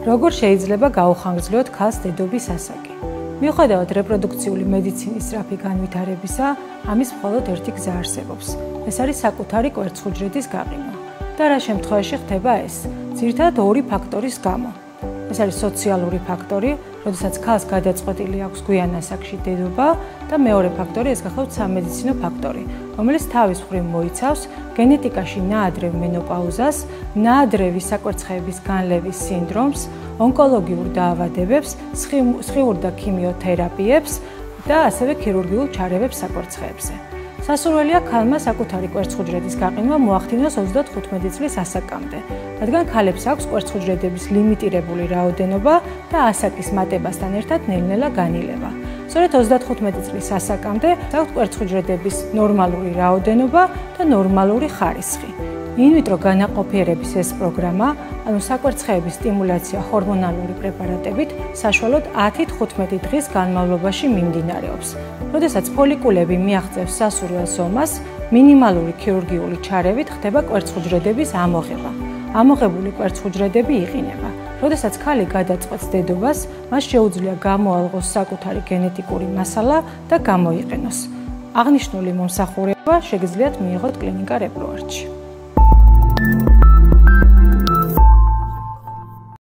როგორ შეიძლება გაუხანგრძლივოთ ქალს დედობის ასაკი? მიუხედავად რეპროდუქციული მედიცინის სწრაფი განვითარებისა, ამის მხოლოდ ერთი გზა არსებობს. ეს არის საკუთარი კვერცხუჯრედის გაყინვა. და რა შემთხვევაში ხდება ეს? ძირითადად ორი ფაქტორის გამო. ეს არის სოციალური ფაქტორი, როდესაც ქალს გადაწყვეტილი აქვს გვიან ასაკში დედობა და მეორე ფაქტორი ეს გახლავთ სამედიცინო ფაქტორი, რომელიც თავის მხრივ მოიცავს გენეტიკაში ნაადრევ მენოპაუზას, ნაადრევი საკვერცხეების განლევის სინდრომს, ონკოლოგიურ დაავადებებს, სხიურ და ქიმიოთერაპიებს და ასევე ქირურგიულ ჩარევებს საკვერცხეებზე. სასურველია ქალმა საკუთარი კვერცხუჯრედის გაყინვა მოახდინოს 35 წლის ასაკამდე, რადგან ქალებს აქვს კვერცხუჯრედების ლიმიტირებული რაოდენობა და ასაკის მატებასთან ერთად ნელ-ნელა განილება. სწორედ 35 წლის ასაკამდე აქვს კვერცხუჯრედების ნორმალური რაოდენობა და ნორმალური ხარისხი. ინვიტრო განაყოფიერების ეს პროგრამა, ანუ საკვერცხეების სტიმულაცია ჰორმონალური პრეპარატებით, საშუალოდ 10-15 დღის განმავლობაში მიმდინარეობს. როდესაც ფოლიკულები მიაღწევს სასურველ ზომას, მინიმალური ქირურგიული ჩარევით ხდება კვერცხუჯრედების ამოღება. ამოღებული კვერცხუჯრედები იყინება. როდესაც ქალი გადაწყვეტს დედობას, მას შეუძლია გამოალღოს საკუთარი გენეტიკური მასალა და გამოიყენოს. აღნიშნული მომსახურება შეგიძლიათ მიიღოთ კლინიკა რეპროვარდში.